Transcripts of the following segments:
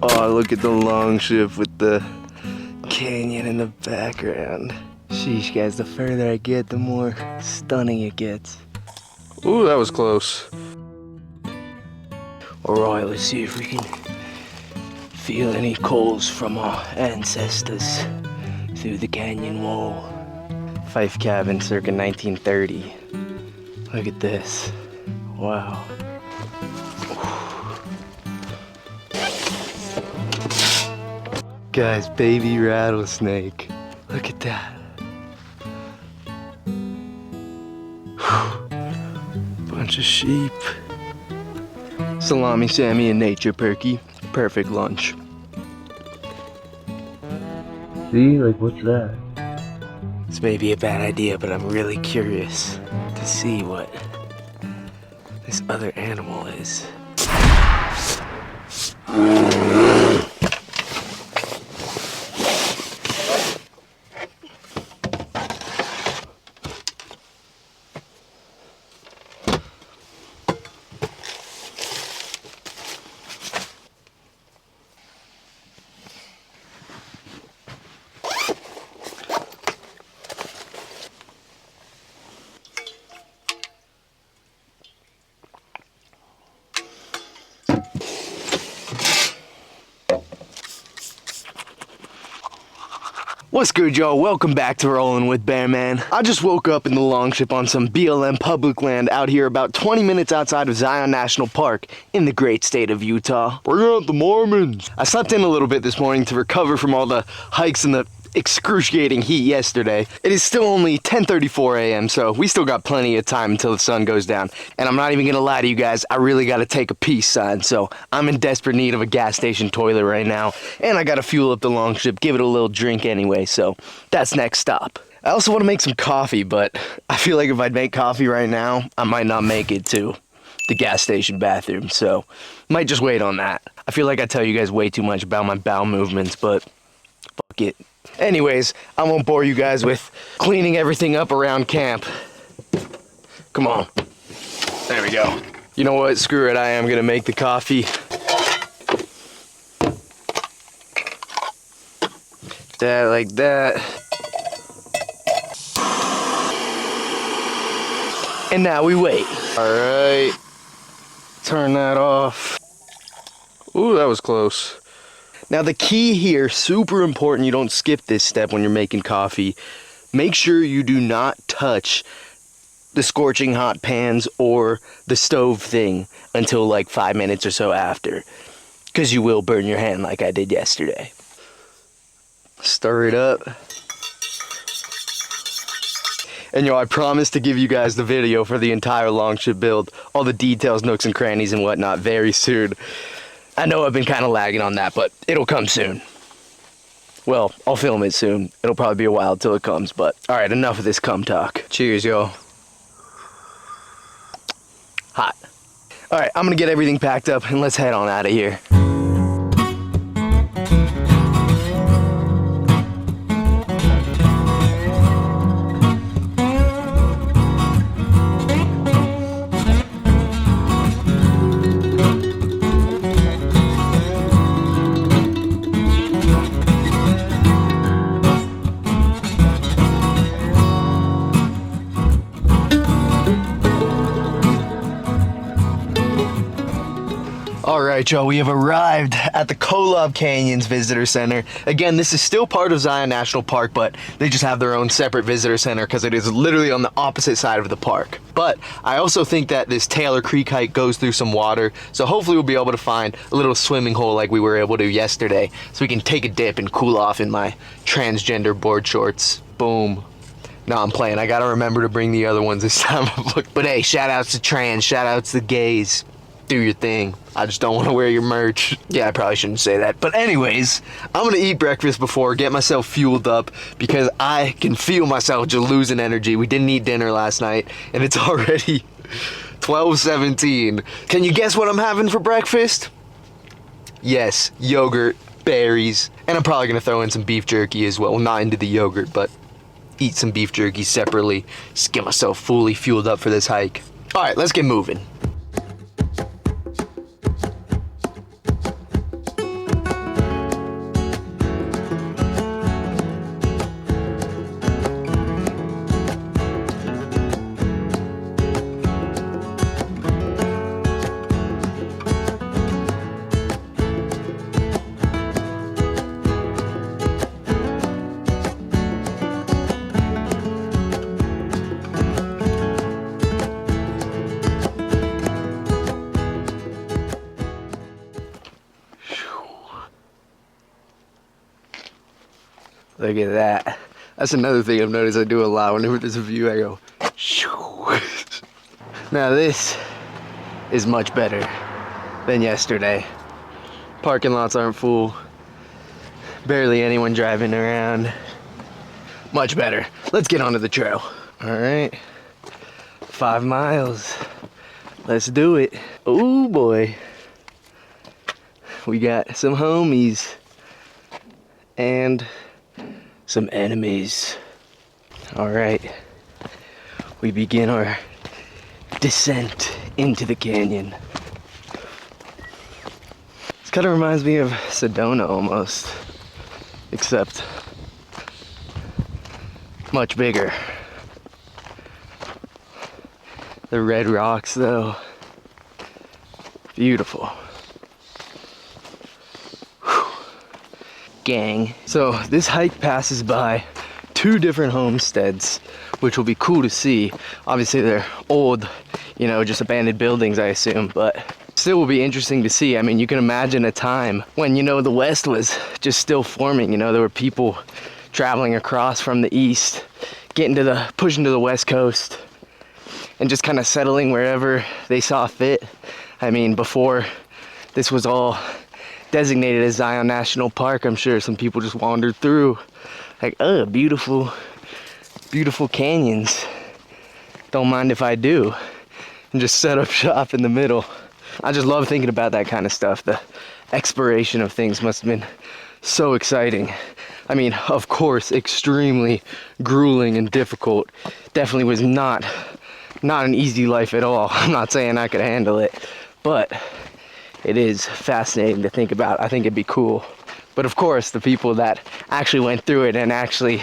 Oh, look at the longship with the canyon in the background. Sheesh, guys, the further I get, the more stunning it gets. Ooh, that was close. Alright, let's see if we can feel any coals from our ancestors through the canyon wall. Fife cabin circa 1930. Look at this. Wow. Guys, baby rattlesnake. Look at that. Bunch of sheep. Salami, Sammy, and nature perky. Perfect lunch. See, like, what's that? This may be a bad idea, but I'm really curious to see what this other animal is. What's good, y'all? Welcome back to Rolling with Bear Man. I just woke up in the longship on some BLM public land out here about 20 minutes outside of Zion National Park in the great state of Utah. Bring out the Mormons! I slept in a little bit this morning to recover from all the hikes and the excruciating heat yesterday. It is still only 10:34 a.m. so we still got plenty of time until the sun goes down. And I'm not even gonna lie to you guys, I really gotta take a peace sign, so I'm in desperate need of a gas station toilet right now. And I gotta fuel up the longship, give it a little drink anyway, so that's next stop. I also want to make some coffee, but I feel like if I'd make coffee right now, I might not make it to the gas station bathroom, so might just wait on that. I feel like I tell you guys way too much about my bowel movements, but fuck it. Anyways, I won't bore you guys with cleaning everything up around camp. Come on. There we go. You know what? Screw it. I am gonna make the coffee. That like that. And now we wait. Alright. Turn that off. Ooh, that was close. Now the key here, super important, you don't skip this step when you're making coffee. Make sure you do not touch the scorching hot pans or the stove thing until like 5 minutes or so after, because you will burn your hand like I did yesterday. Stir it up. And yo, I promise to give you guys the video for the entire longship build, all the details, nooks and crannies and whatnot very soon. I know I've been kind of lagging on that, but it'll come soon. Well, I'll film it soon. It'll probably be a while till it comes, but alright, enough of this cum talk. Cheers, y'all. Hot. Alright, I'm gonna get everything packed up and let's head on out of here. Alright, y'all, we have arrived at the Kolob Canyons Visitor Center. Again, this is still part of Zion National Park, but they just have their own separate visitor center because it is literally on the opposite side of the park. But I also think that this Taylor Creek hike goes through some water, so hopefully we'll be able to find a little swimming hole like we were able to yesterday, so we can take a dip and cool off in my transgender board shorts. Boom. No, I'm playing. I gotta remember to bring the other ones this time. But hey, shout outs to trans, shout outs to gays. Do your thing. I just don't want to wear your merch. Yeah, I probably shouldn't say that. But anyways, I'm gonna eat breakfast before, get myself fueled up, because I can feel myself just losing energy. We didn't eat dinner last night, and it's already 12:17. Can you guess what I'm having for breakfast? Yes, yogurt, berries, and I'm probably gonna throw in some beef jerky as well. Well, not into the yogurt, but eat some beef jerky separately. Just get myself fully fueled up for this hike. All right, let's get moving. Look at that. That's another thing I've noticed I do a lot. Whenever there's a view, I go, shoo. Now this is much better than yesterday. Parking lots aren't full. Barely anyone driving around. Much better. Let's get onto the trail. All right, 5 miles. Let's do it. Oh boy. We got some homies and some enemies. All right, we begin our descent into the canyon. This kind of reminds me of Sedona almost, except much bigger. The red rocks though, beautiful. Whew. Gang. So this hike passes by 2 different homesteads, which will be cool to see. Obviously they're old, you know, just abandoned buildings I assume, but still will be interesting to see. I mean, you can imagine a time when, you know, the West was just still forming. You know, there were people traveling across from the East, pushing to the West Coast, and just kind of settling wherever they saw fit. I mean, before this was all designated as Zion National Park, I'm sure some people just wandered through, like, oh, beautiful, beautiful canyons. Don't mind if I do. And just set up shop in the middle. I just love thinking about that kind of stuff. The exploration of things must have been so exciting. I mean, of course, extremely grueling and difficult. Definitely was not an easy life at all. I'm not saying I could handle it, but it is fascinating to think about. I think it'd be cool. But of course, the people that actually went through it and actually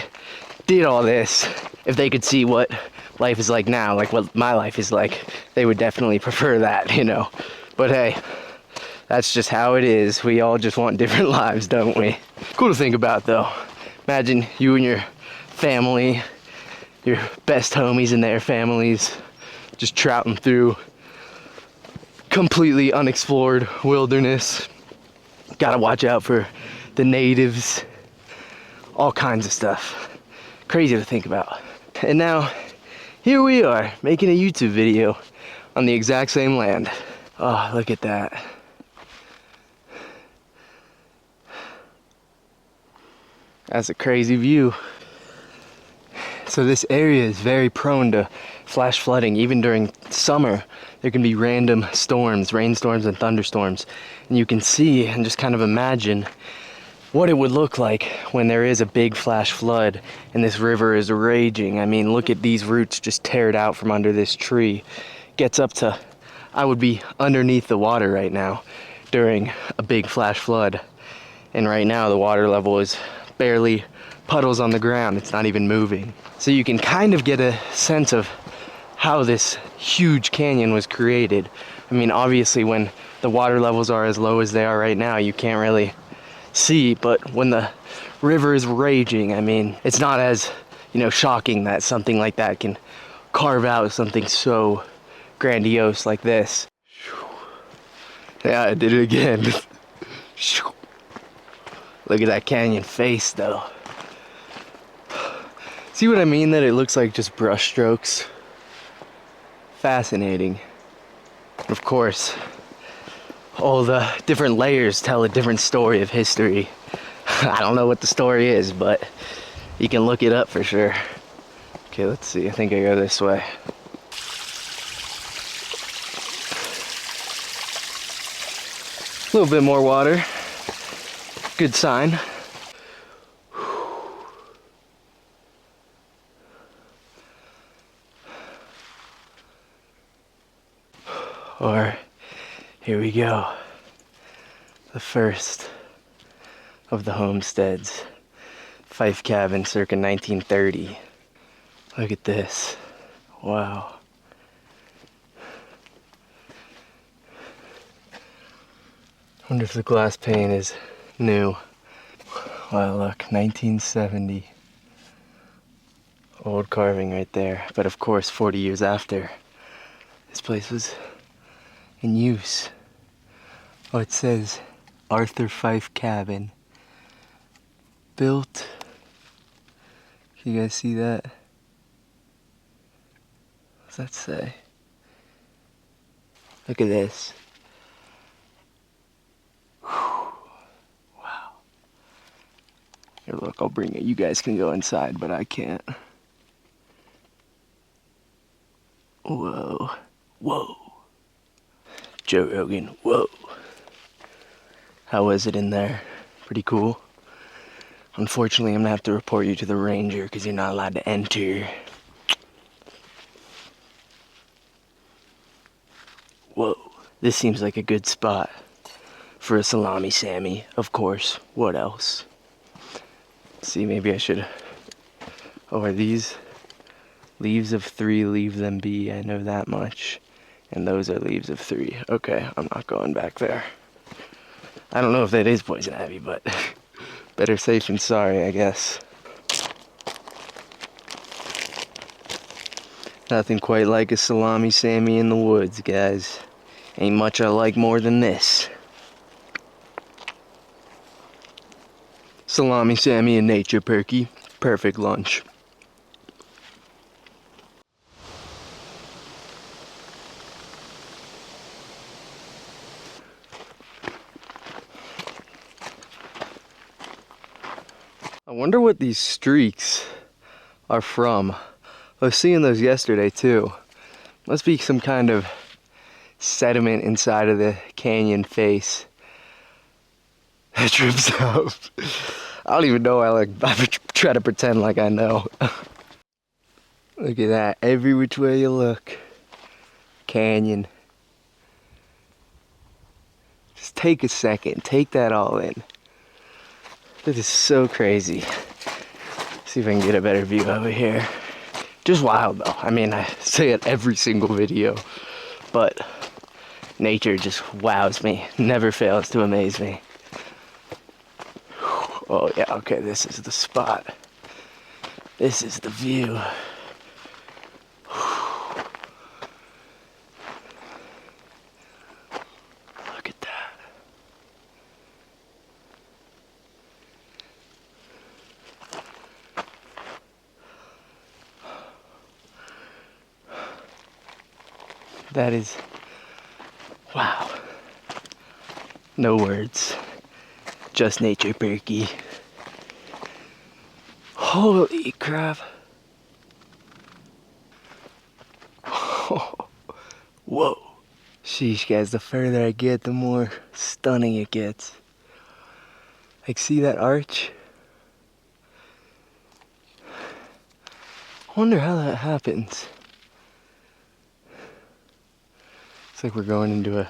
did all this, if they could see what life is like now, like what my life is like, they would definitely prefer that, you know. But hey, that's just how it is. We all just want different lives, don't we? Cool to think about though. Imagine you and your family, your best homies and their families, just trouting through completely unexplored wilderness. Gotta watch out for the natives, all kinds of stuff. Crazy to think about. And now, here we are, making a YouTube video on the exact same land. Oh, look at that. That's a crazy view. So this area is very prone to flash flooding. Even during summer, there can be random storms, rainstorms and thunderstorms. And you can see and just kind of imagine what it would look like when there is a big flash flood and this river is raging. I mean, look at these roots just tear it out from under this tree. Gets up to, I would be underneath the water right now during a big flash flood. And right now the water level is barely puddles on the ground. It's not even moving. So you can kind of get a sense of how this huge canyon was created. I mean, obviously when the water levels are as low as they are right now, you can't really see, but when the river is raging, I mean, it's not as, you know, shocking that something like that can carve out something so grandiose like this. Yeah, I did it again. Look at that canyon face though. See what I mean, that it looks like just brush strokes? Fascinating. Of course, all the different layers tell a different story of history. I don't know what the story is, but you can look it up for sure. Okay, let's see. I think I go this way. A little bit more water. Good sign. Or here we go. The first of the homesteads. Fife cabin circa 1930. Look at this. Wow. Wonder if the glass pane is new. Wow, look, 1970. Old carving right there. But of course, 40 years after, this place was in use. Oh, it says Arthur Fife Cabin. Built You guys see that? What's that say? Look at this. Whew. Wow. Here, look, I'll bring it. You guys can go inside, but I can't. Whoa. Whoa. Joe Rogan, whoa. How was it in there? Pretty cool. Unfortunately, I'm gonna have to report you to the ranger because you're not allowed to enter. Whoa. This seems like a good spot for a salami Sammy, of course. What else? See, maybe I should... Oh, are these leaves of 3? Leave them be, I know that much. And those are leaves of 3. Okay, I'm not going back there. I don't know if that is poison ivy, but better safe than sorry, I guess. Nothing quite like a salami Sammy in the woods, guys. Ain't much I like more than this. Salami Sammy in nature, Perky. Perfect lunch. I wonder what these streaks are from. I was seeing those yesterday too. Must be some kind of sediment inside of the canyon face that drips out. I don't even know. I try to pretend like I know. Look at that. Every which way you look, canyon. Just take a second. Take that all in. This is so crazy. See if I can get a better view over here. Just wild though. I mean, I say it every single video, but nature just wows me. Never fails to amaze me. Oh yeah, okay, this is the spot. This is the view. Look at that. That is, wow. No words. Just nature, Perky. Holy crap. Whoa. Sheesh, guys, the further I get, the more stunning it gets. Like, see that arch? I wonder how that happens. It's like we're going into a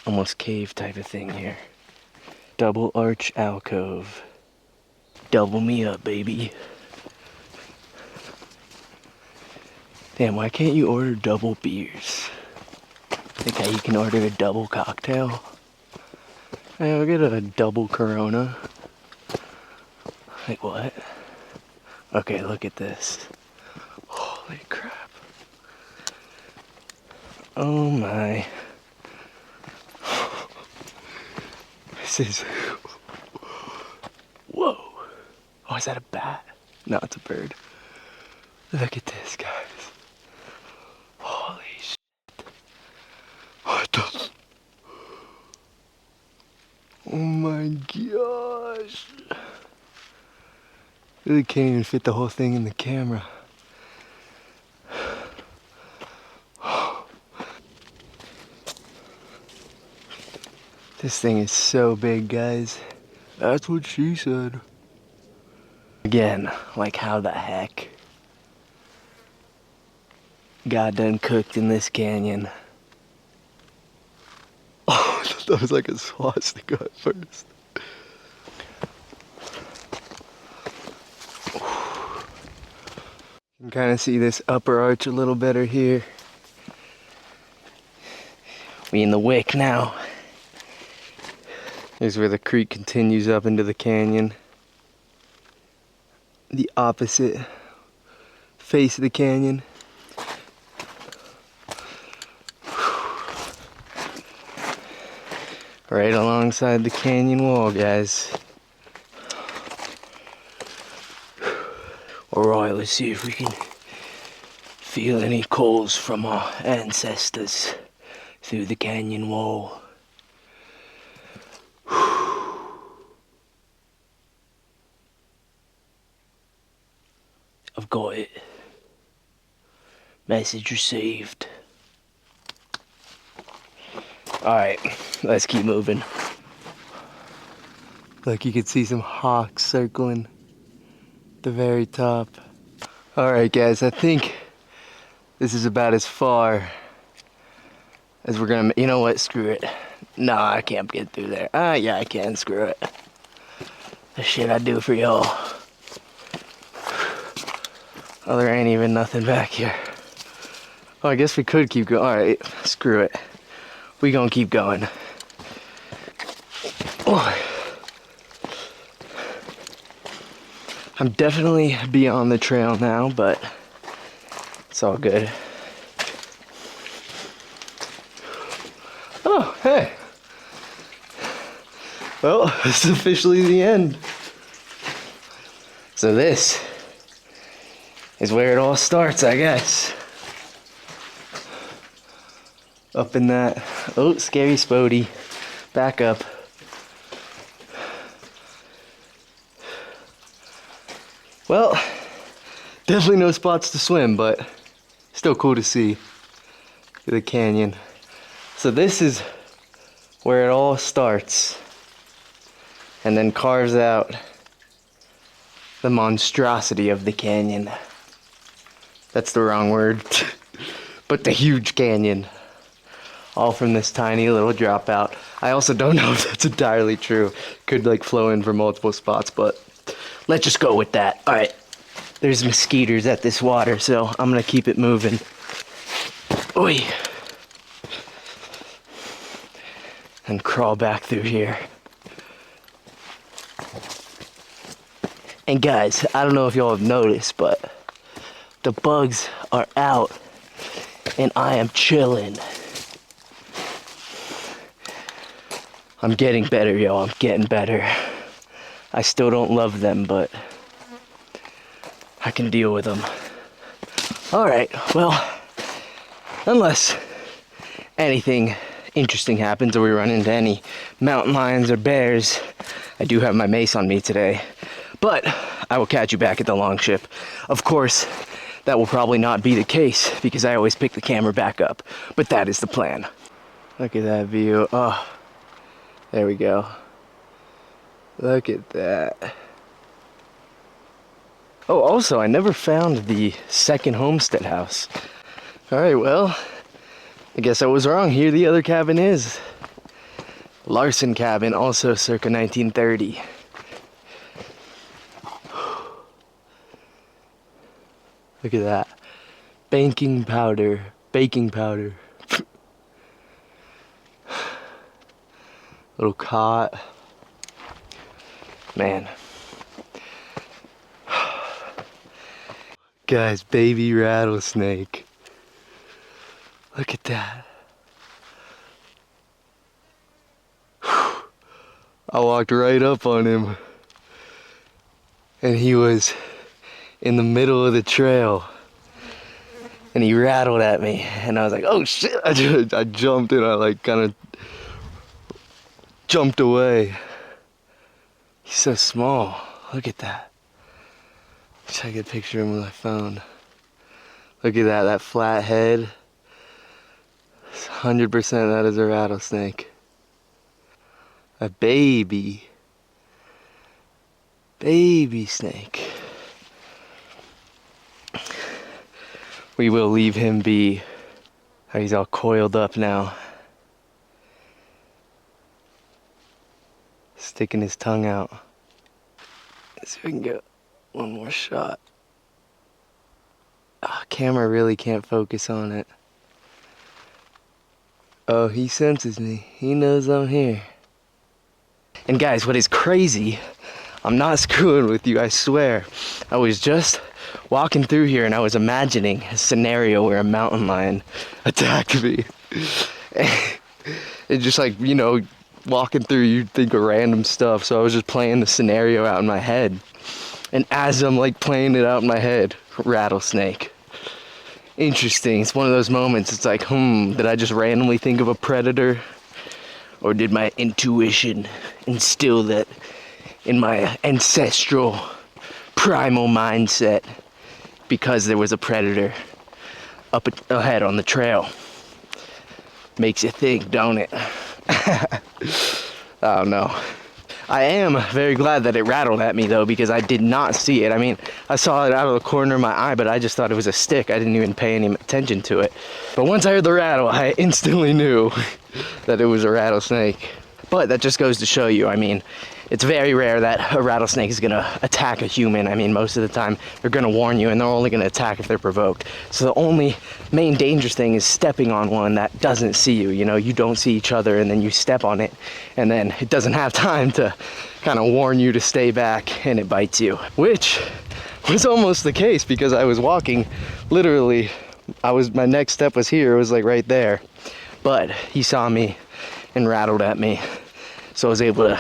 almost cave type of thing here. Double arch alcove. Double me up, baby. Damn, why can't you order double beers? Like how you can order a double cocktail. Hey, I'll get a double Corona. Like what? Okay, look at this. Holy crap. Oh my. This is... Whoa. Oh, is that a bat? No, it's a bird. Look at this, guys. Holy shit. What the... Oh my gosh. Really can't even fit the whole thing in the camera. This thing is so big, guys. That's what she said. Again, like how the heck? God done cooked in this canyon. Oh, I thought that was like a swastika at first. You can kind of see this upper arch a little better here. We in the wick now. Here's where the creek continues up into the canyon. The opposite face of the canyon. Right alongside the canyon wall, guys. Alright, let's see if we can feel any calls from our ancestors through the canyon wall. I've got it. Message received. Alright, let's keep moving. Look, you can see some hawks circling at the very top. Alright guys, I think this is about as far as we're gonna, you know what, screw it. No, I can't get through there. Yeah, I can, screw it. The shit I do for y'all. Oh, there ain't even nothing back here. Oh, I guess we could keep going. Alright, screw it. We gonna keep going. Oh. I'm definitely beyond the trail now, but it's all good. Oh, hey. Well, this is officially the end. So this is where it all starts, I guess. Up in that, oh, scary Spodey. Back up. Well, definitely no spots to swim, but still cool to see the canyon. So this is where it all starts and then carves out the monstrosity of the canyon. That's the wrong word, but the huge canyon. All from this tiny little dropout. I also don't know if that's entirely true. Could like flow in from multiple spots, but let's just go with that. All right, there's mosquitoes at this water, so I'm gonna keep it moving. Oi. And crawl back through here. And guys, I don't know if y'all have noticed, but the bugs are out and I am chilling. I'm getting better, y'all. I'm getting better. I still don't love them, but I can deal with them. All right, well, unless anything interesting happens or we run into any mountain lions or bears, I do have my mace on me today, but I will catch you back at the longship. Of course, that will probably not be the case because I always pick the camera back up, but that is the plan. Look at that view. Oh. There we go. Look at that. Oh, also, I never found the second homestead house. Alright, well, I guess I was wrong. Here the other cabin is. Larson cabin, also circa 1930. Look at that. Baking powder. Little cot. Man. Guys, baby rattlesnake. Look at that. I walked right up on him. And he was in the middle of the trail. And he rattled at me. And I was like, oh shit. I jumped and I like kind of jumped away. He's so small. Look at that. Wish I could picture him with my phone. Look at that flat head. 100% that is a rattlesnake. A baby snake. We will leave him be. He's all coiled up now. Sticking his tongue out. So we can get one more shot. Camera really can't focus on it. Oh, he senses me. He knows I'm here. And guys, what is crazy, I'm not screwing with you, I swear. I was just walking through here and I was imagining a scenario where a mountain lion attacked me. It's just like, you know, walking through, you'd think of random stuff, so I was just playing the scenario out in my head. And as I'm like playing it out in my head, rattlesnake. Interesting. It's one of those moments. It's like, did I just randomly think of a predator? Or did my intuition instill that in my ancestral primal mindset because there was a predator up ahead on the trail? Makes you think, don't it? Oh no. I am very glad that it rattled at me though, because I did not see it. I mean, I saw it out of the corner of my eye, but I just thought it was a stick. I didn't even pay any attention to it. But once I heard the rattle, I instantly knew that it was a rattlesnake. But that just goes to show you, I mean, it's very rare that a rattlesnake is gonna attack a human. I mean, most of the time they're gonna warn you, and they're only gonna attack if they're provoked. So the only main dangerous thing is stepping on one that doesn't see you. You know, you don't see each other, and then you step on it, and then it doesn't have time to kind of warn you to stay back, and it bites you. Which was almost the case, because I was walking, literally, my next step was here, it was like right there. But he saw me and rattled at me, so I was able to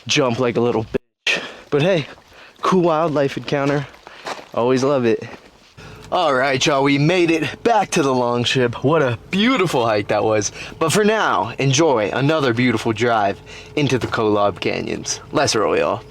jump like a little bitch. But hey, cool wildlife encounter. Always love it. All right, y'all, we made it back to the Longship. What a beautiful hike that was. But for now, enjoy another beautiful drive into the Kolob Canyons. Let's roll, y'all.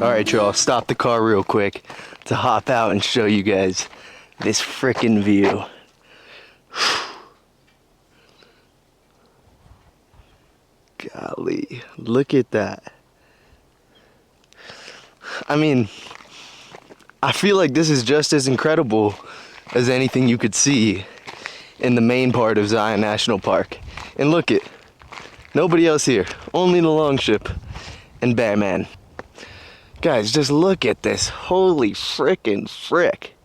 Alright, y'all, stop the car real quick to hop out and show you guys this frickin' view. Golly, look at that. I mean, I feel like this is just as incredible as anything you could see in the main part of Zion National Park. And look it, nobody else here, only the Longship and Bearman. Guys, just look at this. Holy frickin' frick.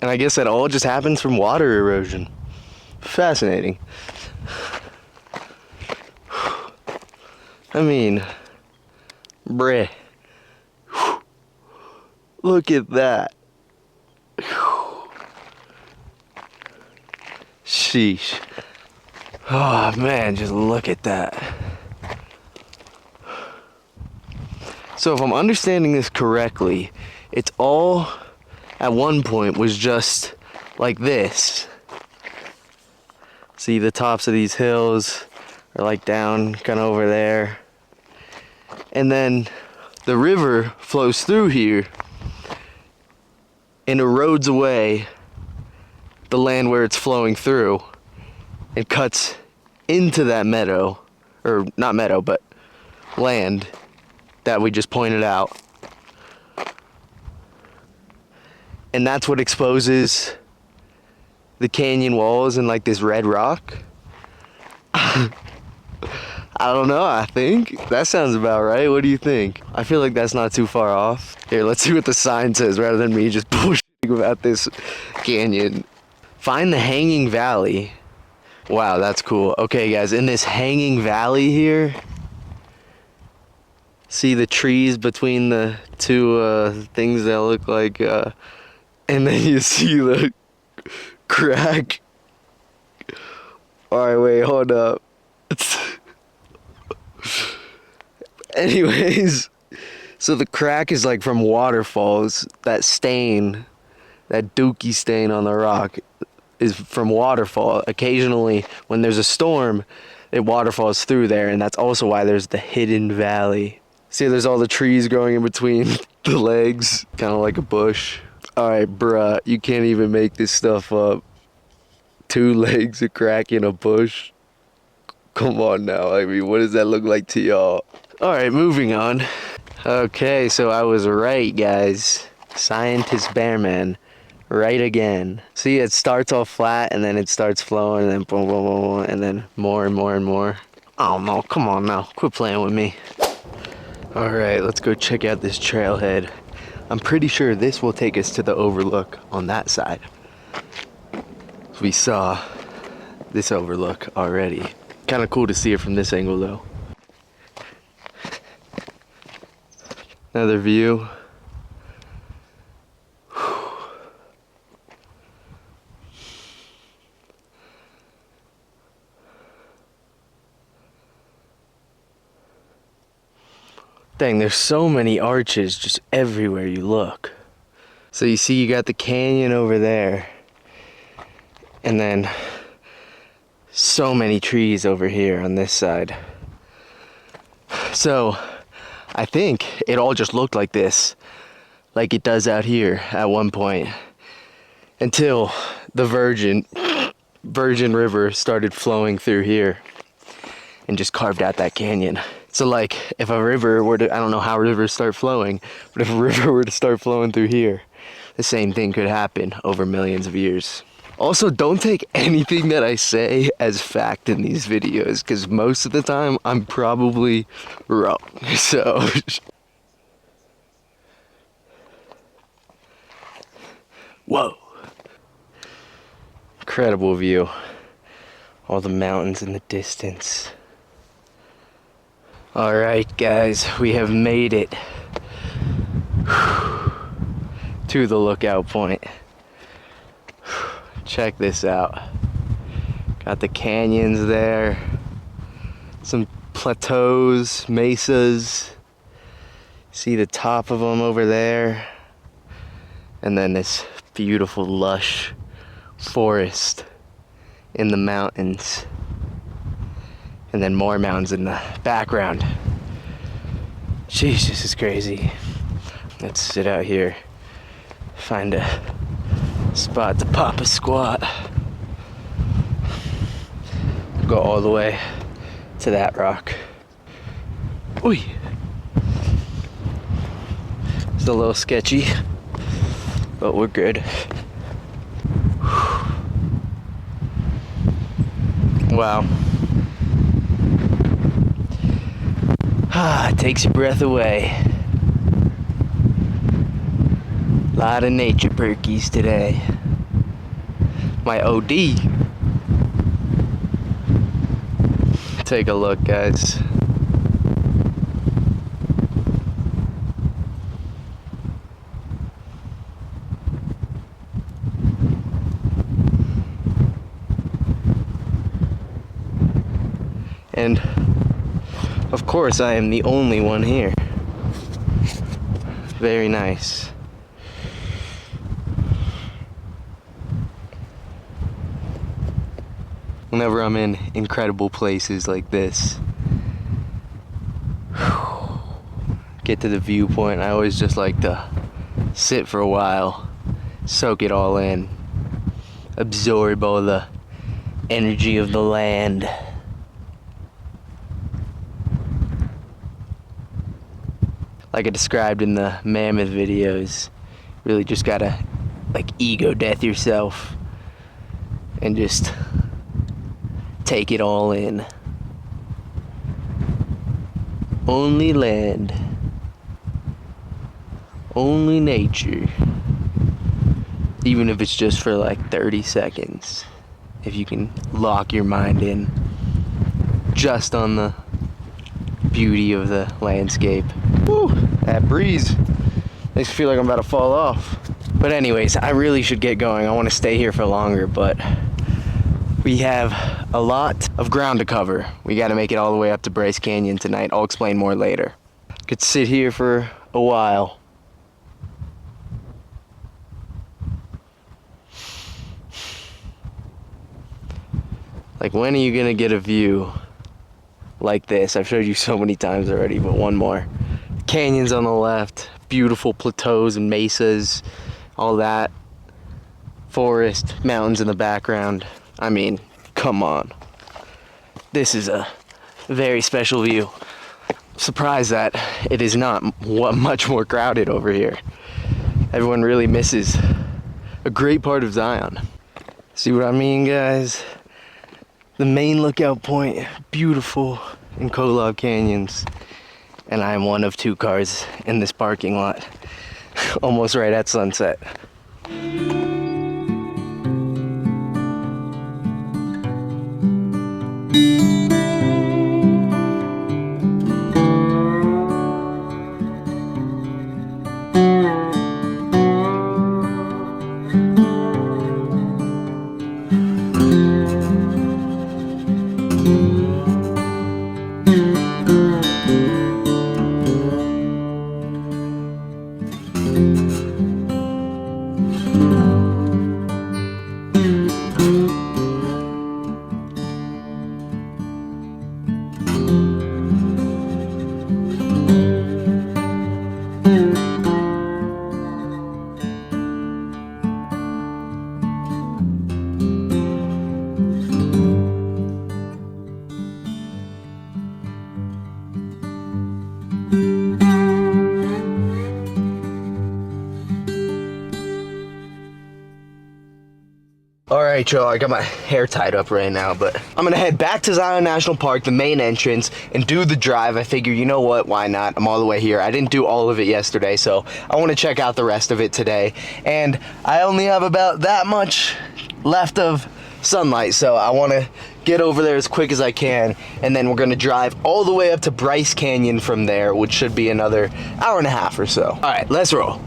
And I guess that all just happens from water erosion. Fascinating. I mean, bruh. Look at that. Sheesh. Oh man, just look at that. So if I'm understanding this correctly, it's all at one point was just like this. See, the tops of these hills are like down kind of over there. And then the river flows through here and erodes away the land where it's flowing through and cuts into that meadow, or not meadow, but land that we just pointed out. And that's what exposes the canyon walls and like this red rock. I don't know, I think that sounds about right. What do you think? I feel like that's not too far off. Here, let's see what the sign says rather than me just bullshitting about this canyon. Find the hanging valley. Wow, that's cool. Okay guys, in this hanging valley here, see the trees between the two things that look like, and then you see the crack. Alright, wait, hold up. Anyways, so the crack is like from waterfalls. That stain, that dookie stain on the rock is from waterfall. Occasionally, when there's a storm, it waterfalls through there, and that's also why there's the hidden valley. See, there's all the trees growing in between the legs, kind of like a bush. Alright, bruh, you can't even make this stuff up. 2 legs, a crack in a bush. Come on now, I mean, what does that look like to y'all? Alright, moving on. Okay, so I was right, guys. Scientist Bearman, right again. See, it starts all flat, and then it starts flowing, and then boom, boom, boom, boom, and then more and more and more. Oh no, come on now, quit playing with me. Alright, let's go check out this trailhead. I'm pretty sure this will take us to the overlook on that side. We saw this overlook already. Kind of cool to see it from this angle though. Another view. Dang, there's so many arches just everywhere you look. So you see you got the canyon over there. And then so many trees over here on this side. So I think it all just looked like this, like it does out here at one point, until the Virgin River started flowing through here and just carved out that canyon. So like if a river were to, I don't know how rivers start flowing, but if a river were to start flowing through here, the same thing could happen over millions of years. Also, don't take anything that I say as fact in these videos, because most of the time I'm probably wrong. So whoa, incredible view. All the mountains in the distance. All right, guys, we have made it to the lookout point. Check this out. Got the canyons there, some plateaus, mesas. See the top of them over there, and then this beautiful lush forest in the mountains. And then more mountains in the background. Jeez, this is crazy. Let's sit out here, find a spot to pop a squat. Go all the way to that rock. Ooh. It's a little sketchy, but we're good. Wow. It takes your breath away. A lot of nature perkies today. My OD. Take a look, guys. And of course, I am the only one here. Very nice. Whenever I'm in incredible places like this, get to the viewpoint, I always just like to sit for a while, soak it all in, absorb all the energy of the land. Like I described in the mammoth videos, really just gotta like ego death yourself and just take it all in. Only land, only nature, even if it's just for like 30 seconds. If you can lock your mind in just on the beauty of the landscape. Woo, that breeze makes me feel like I'm about to fall off. But anyways, I really should get going. I want to stay here for longer, but we have a lot of ground to cover. We got to make it all the way up to Bryce Canyon tonight. I'll explain more later. Could sit here for a while. Like, when are you gonna get a view like this? I've showed you so many times already, but one more. Canyons on the left, beautiful plateaus and mesas all that. Forest, mountains in the background. I mean, come on. This is a very special view. Surprised that it is not much more crowded over here. Everyone really misses a great part of Zion. See what I mean, guys? The main lookout point, beautiful in Kolob Canyons. And I am one of 2 cars in this parking lot, almost right at sunset. Alright, y'all, I got my hair tied up right now, but I'm gonna head back to Zion National Park, the main entrance, and do the drive. I figure, you know what, why not? I'm all the way here. I didn't do all of it yesterday, so I want to check out the rest of it today. And I only have about that much left of sunlight, so I want to get over there as quick as I can, and then we're gonna drive all the way up to Bryce Canyon from there, which should be another hour and a half or so. Alright, let's roll.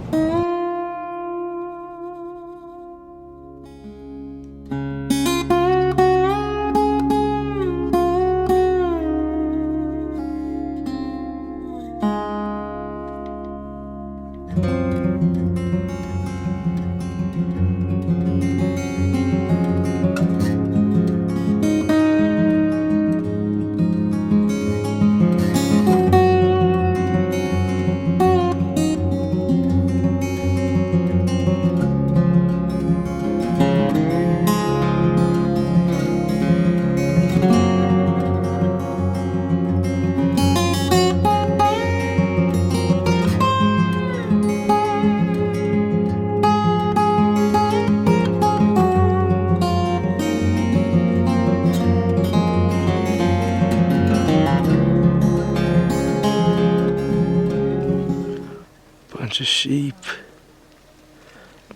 Bunch of sheep,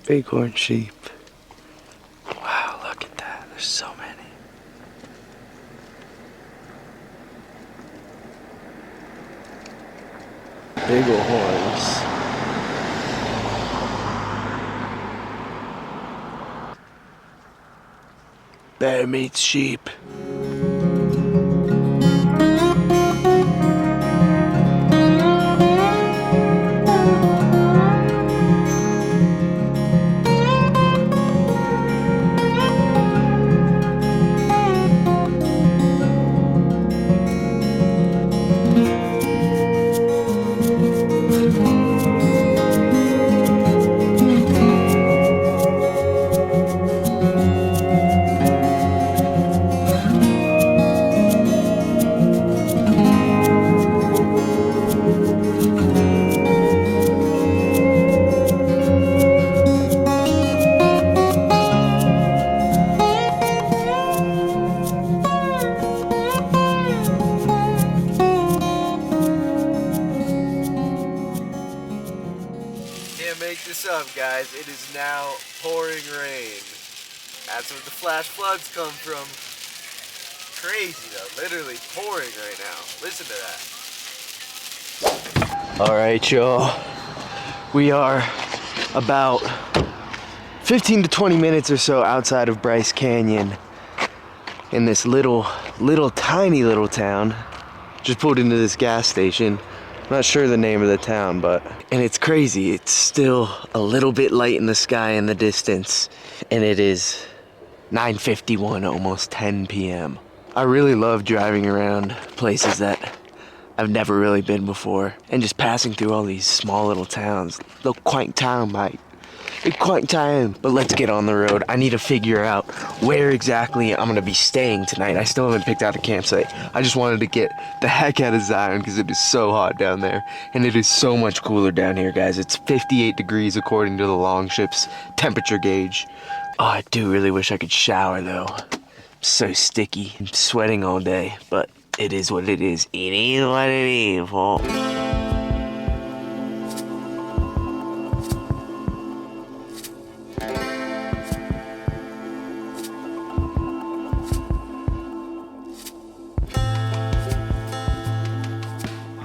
bighorn sheep. Wow, look at that, there's so many. Bighorns. Bear meets sheep. Up, guys, it is now pouring rain. That's where the flash floods come from. Crazy though, literally pouring right now. Listen to that. Alright, y'all, we are about 15 to 20 minutes or so outside of Bryce Canyon in this tiny little town. Just pulled into this gas station. I'm not sure the name of the town, and it's crazy. It's still a little bit light in the sky in the distance, and it is 9:51, almost 10 p.m. I really love driving around places that I've never really been before, and just passing through all these small little towns, little quaint town, mate. It's quite time, but let's get on the road. I need to figure out where exactly I'm gonna be staying tonight. I still haven't picked out a campsite. I just wanted to get the heck out of Zion because it is so hot down there. And it is so much cooler down here, guys. It's 58 degrees according to the Longship's temperature gauge. Oh, I do really wish I could shower though. I'm so sticky. I'm sweating all day, but it is what it is. It is what it is, Paul.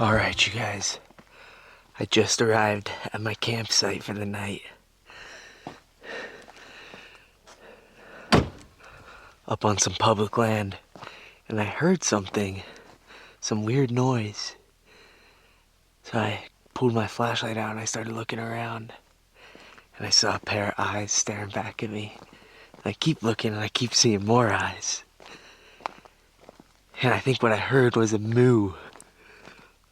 All right, you guys. I just arrived at my campsite for the night. Up on some public land, and I heard something, some weird noise. So I pulled my flashlight out and I started looking around, and I saw a pair of eyes staring back at me. And I keep looking and I keep seeing more eyes. And I think what I heard was a moo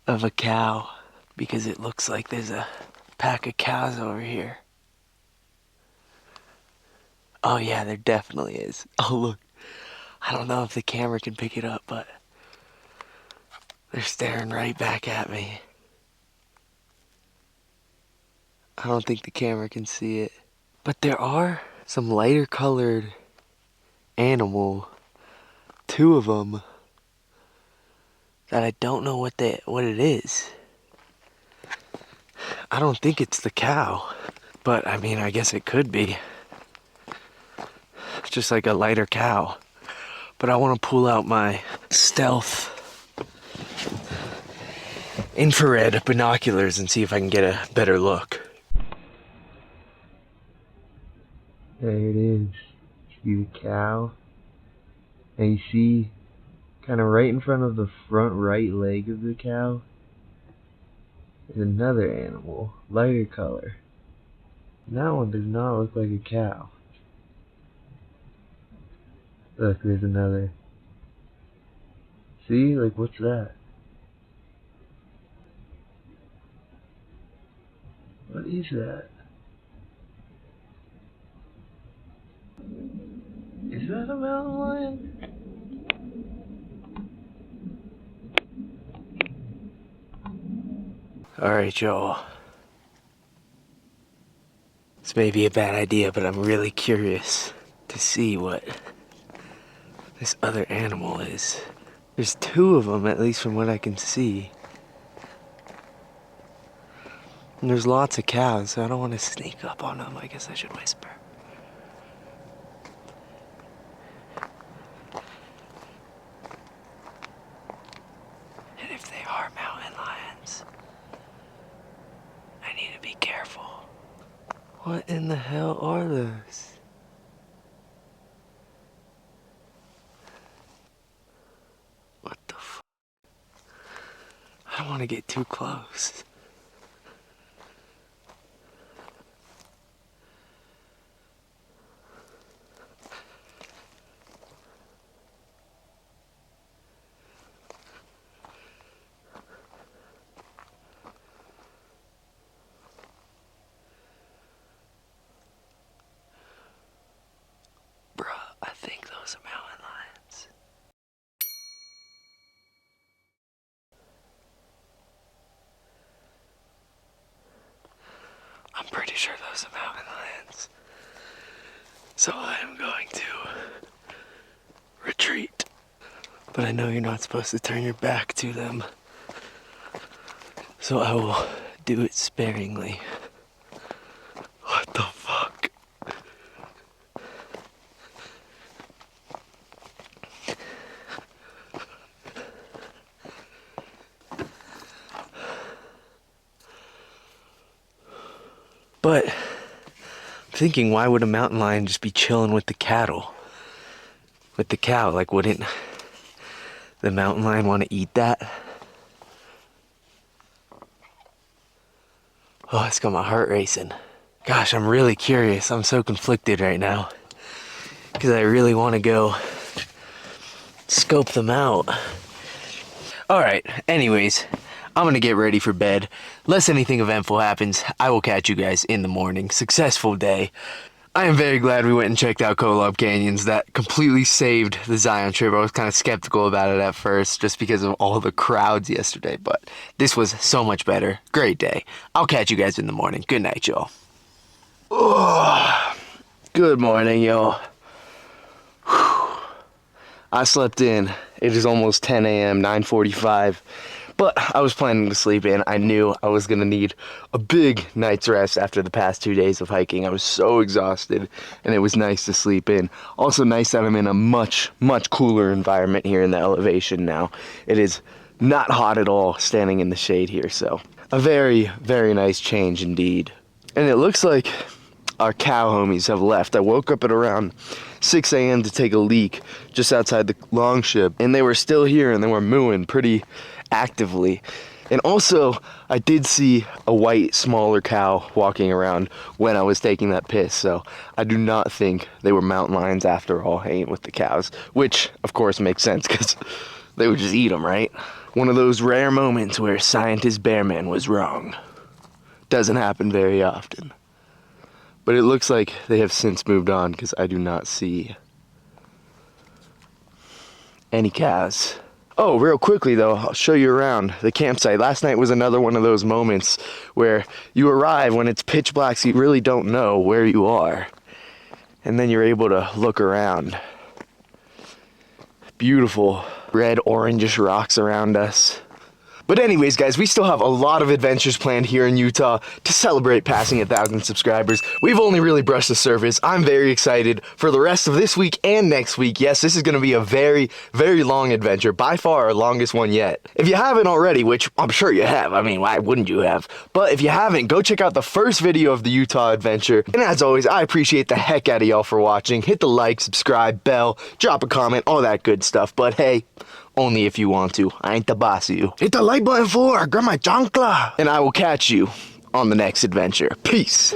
of a cow, because it looks like there's a pack of cows over here. Oh yeah, there definitely is. Oh look, I don't know if the camera can pick it up, but they're staring right back at me. I don't think the camera can see it. But there are some lighter colored animal, 2 of them, that I don't know what it is. I don't think it's the cow, but I mean, I guess it could be. It's just like a lighter cow. But I want to pull out my stealth infrared binoculars and see if I can get a better look. There it is. See the cow? And you see, kind of right in front of the front right leg of the cow, is another animal, lighter color. And that one does not look like a cow. Look, there's another. See? Like, what's that? What is that? Is that a mountain lion? Alright, y'all. This may be a bad idea, but I'm really curious to see what this other animal is. There's 2 of them, at least from what I can see. And there's lots of cows, so I don't want to sneak up on them. I guess I should whisper. And if they are mountain lions, I need to be careful. What in the hell are those? What the f? I don't want to get too close. Bruh, I think those are mountain lions. I'm pretty sure those are mountain lions. So I am going to retreat. But I know you're not supposed to turn your back to them. So I will do it sparingly. What the fuck? But I'm thinking, why would a mountain lion just be chilling with the cattle? With the cow, like, wouldn't the mountain lion want to eat that? Oh, it's got my heart racing. Gosh, I'm really curious. I'm so conflicted right now, because I really want to go scope them out. All right, anyways, I'm gonna get ready for bed. Unless anything eventful happens, I will catch you guys in the morning. Successful day. I am very glad we went and checked out Kolob Canyons. That completely saved the Zion trip. I was kind of skeptical about it at first just because of all the crowds yesterday, but this was so much better. Great day. I'll catch you guys in the morning. Good night, y'all. Oh, good morning, y'all. I slept in. It is almost 10 a.m., 9:45. But I was planning to sleep in. I knew I was going to need a big night's rest after the past 2 days of hiking. I was so exhausted, and it was nice to sleep in. Also nice that I'm in a much, much cooler environment here in the elevation now. It is not hot at all standing in the shade here, so a very, very nice change indeed. And it looks like our cow homies have left. I woke up at around 6 a.m. to take a leak just outside the longship, and they were still here and they were mooing pretty actively. And also, I did see a white, smaller cow walking around when I was taking that piss, so I do not think they were mountain lions after all hanging with the cows, which, of course, makes sense because they would just eat them, right? One of those rare moments where scientist Bearman was wrong. Doesn't happen very often. But it looks like they have since moved on because I do not see any cows. Oh, real quickly though, I'll show you around the campsite. Last night was another one of those moments where you arrive when it's pitch black, so you really don't know where you are. And then you're able to look around. Beautiful red, orangish rocks around us. But anyways, guys, we still have a lot of adventures planned here in Utah to celebrate passing 1,000 subscribers. We've only really brushed the surface. I'm very excited for the rest of this week and next week. Yes, this is going to be a very, very long adventure, by far our longest one yet. If you haven't already, which I'm sure you have, I mean, why wouldn't you have? But if you haven't, go check out the first video of the Utah adventure. And as always, I appreciate the heck out of y'all for watching. Hit the like, subscribe, bell, drop a comment, all that good stuff. But hey, only if you want to. I ain't the boss of you. Hit the like button for grab my chancla. And I will catch you on the next adventure. Peace.